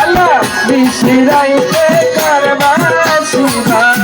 Allah bishiraite karbashi bade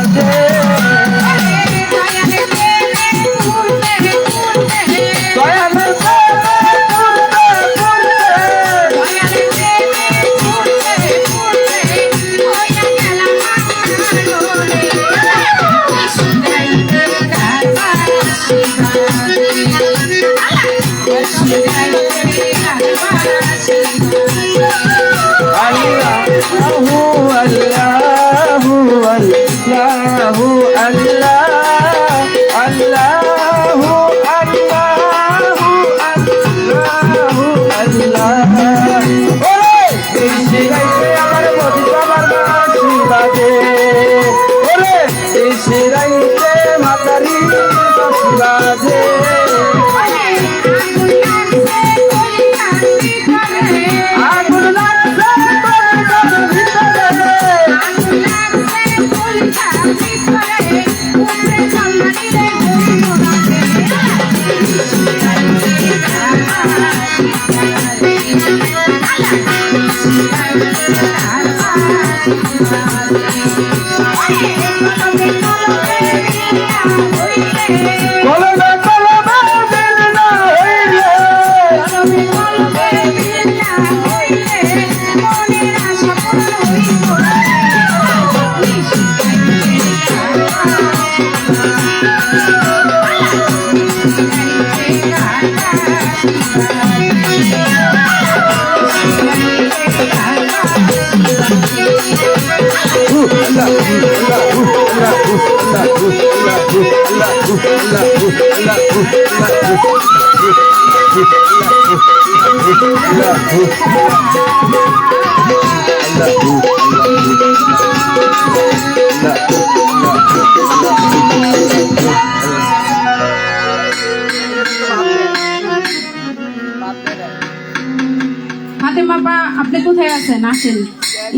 Fatema আপা আপনি কোথায় আছেন? আসেন,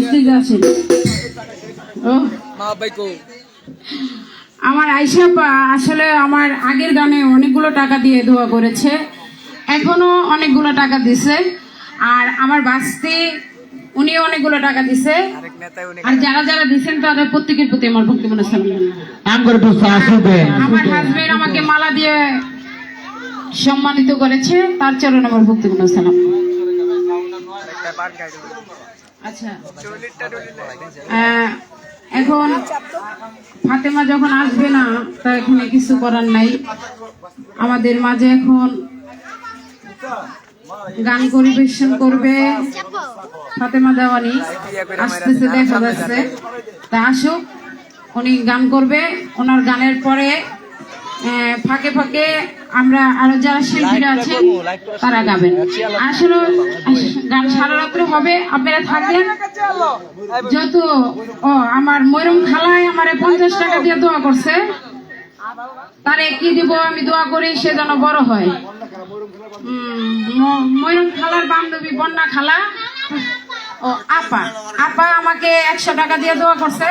স্টেজে আসেন। আমার আয়েশা আপা আসলে আমার আগের গানে অনেকগুলো টাকা দিয়ে দোয়া করেছে, এখনো অনেকগুলো টাকা দিছে, আর আমার বাস্তি উনিও অনেকগুলো টাকা দিছে, আর যারা যারা দিচ্ছেন তাদের প্রত্যেকের প্রতি আমার ভক্তি মনে আমার হাজবেন্ড আমাকে মালা দিয়ে সম্মানিত করেছে, তার চরণ আমার ভক্তি মনে সালাম। আচ্ছা, এখন ফাতেমা যখন আসবে না তা এখানে কিছু করার নাই। আমাদের মাঝে এখন গান পরিবেশন করবে ফাতেমা দেওয়ানি, আসতেছে দেখা যাচ্ছে, তা আসুক, উনি গান করবে। ওনার গানের পরে ফাঁকে ফাঁকে আমরা আরো যারা শিল্পীরা আছেন তারা গাবেন। আসলে গান সারা রাত্রে হবে, আপনারা থাকবেন। যত আমার ময়রম খালায় আমারে 50 টাকা দিয়ে দোয়া করছে, তারে কি দিব আমি দোয়া করি সে যেন বড় হয়। ময়রম খালার বান্ধবী বন্যা খালা ও আপা আপা আমাকে 100 টাকা দিয়ে দোয়া করছে,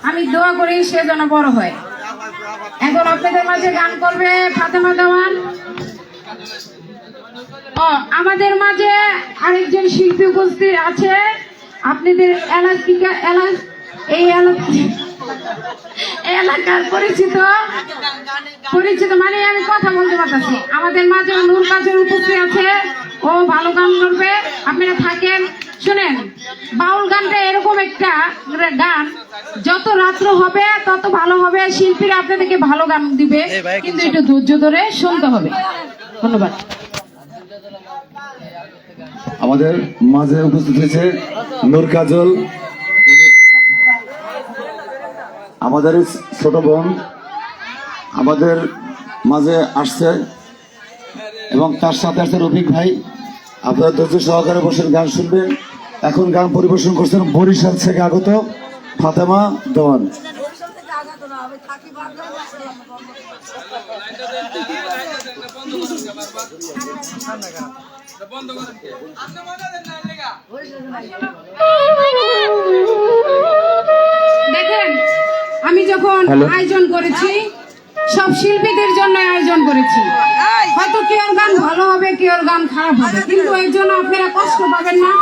আমি দোয়া করি সে যেন বড় হয়। এখন আপনাদের মাঝে গান করবে ফাতেমা দেওয়ান। আমাদের মাঝে আরেকজন শিল্পী উপস্থিত আছে, আপনাদের এই এলাকার পরিচিত মানে আমি কথা বলতে পারতেছি। আমাদের মাঝে নূর কাজল উপস্থিত আছে, ও ভালো গান করবে, আপনারা থাকেন শুনেন। বাউল গানটা এরকম একটা গান, যত রাত্র হবে তত ভালো হবে, শিল্পীরা আপনাদেরকে ভালো গান দিবে, কিন্তু একটু ধৈর্য ধরে শুনতে হবে। ধন্যবাদ। আমাদের মাঝে উপস্থিত হয়েছে নূর কাজল, আমাদের ছোট বোন আমাদের মাঝে আসছে। এবং তার সাথে আছে রফিক ভাই। আপনারা ধৈর্য সহকারে বসে গান শুনবেন। এখন গান পরিবেশন করছেন বরিশাল থেকে আগত ফাতেমা দেওয়ান। দেখেন, আমি যখন আয়োজন করেছি সব শিল্পীদের জন্য আয়োজন করেছি। হয়তো কেউর গান ভালো হবে, কেউর গান খারাপ হবে, কিন্তু এর জন্য আপনারা কষ্ট পাবেন না।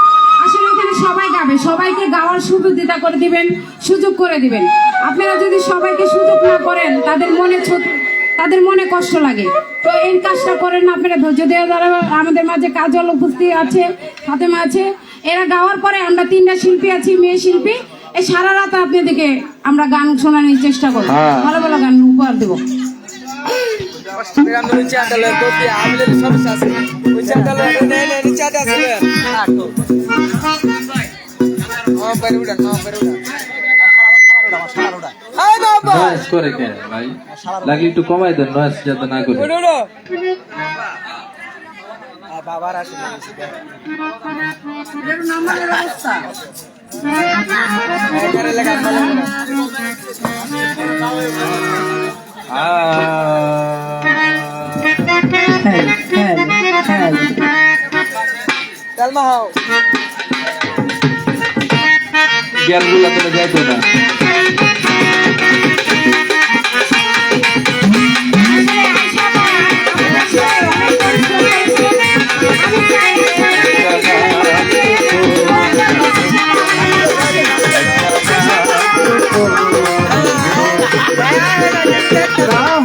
আসলে এখানে সবাই গাবে, সবাইকে গাওয়ার সুবিধা করে দিবেন, সুযোগ করে দিবেন। আপনারা যদি সবাইকে সুযোগ না করেন তাদের মনে কষ্ট লাগে। তো এই কাজটা করেন না আপনারা, ধৈর্য দেওয়া। যারা আমাদের মাঝে কাজল উপস্থিত আছে, ফাতেমা আছে, এরা গাওয়ার পরে আমরা 3টা শিল্পী আছি, মেয়ে শিল্পী। এই সারা রাত আপনাদেরকে আমরা গান শোনানোর চেষ্টা করবো, ভালো ভালো গান উপহার দেবো। নয়েজ করে কেন ভাই? লাগলে একটু কমাই দেন, নয়েজ যাতে না করে। জ্ঞানগুলা করে যাইতো না।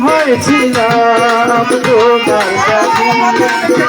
হয়েছিলাম তোমার কাছে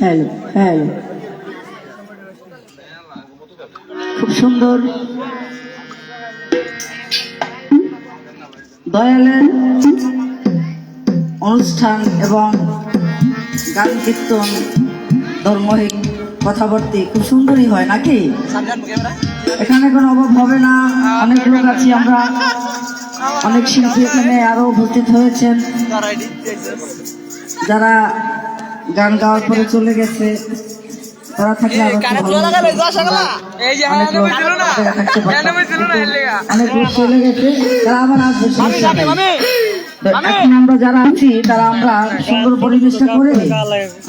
হ্যালো হ্যালো, খুব সুন্দর দয়ালের অনুষ্ঠান এবং গান কীর্তন ধর্মহিক কথাবার্তি খুব সুন্দরই হয় নাকি? এখানে কোনো অভাব হবে না। অনেক লোক আছি আমরা, অনেক শিল্পী এখানে আরো উপস্থিত হয়েছেন, যারা গান গাওয়ার পরে চলে গেছে। তারা থাকলে অনেক লোক চলে গেছে, তারা আবার আসবে। এখন আমরা যারা আছি তারা আমরা সুন্দর পরিবেশটা করে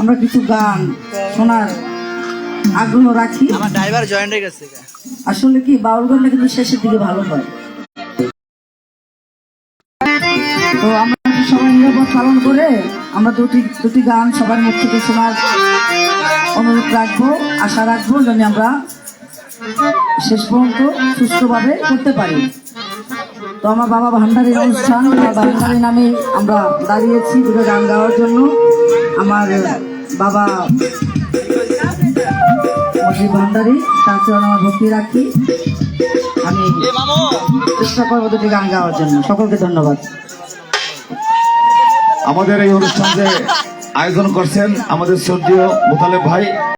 আমরা কিছু গান শোনার আগ্রহ রাখি। আসলে কি বাউল গানটা কিন্তু শেষের দিকে ভালো হয়। তো আমরা সবাই নিরাপদ পালন করে আমরা দুটি গান সবার মুখ থেকে শোনার অনুরোধ রাখবো, আশা রাখবো যেন আমরা শেষ পর্যন্ত সুষ্ঠুভাবে করতে পারি। তো আমার বাবা ভান্ডারীর অনুষ্ঠান, বাবা ভান্ডারী নামে আমরা দাঁড়িয়েছি দুটো গান গাওয়ার জন্য। আমার বাবা মজিব ভান্ডারী, তার জন্য আমার ভক্তি রাখি। আমি চেষ্টা করবো দুটি গান গাওয়ার জন্য। সকলকে ধন্যবাদ। আমাদের এই অনুষ্ঠান যে আয়োজন করছেন আমাদের শ্রদ্ধেয় মোতালেব ভাই।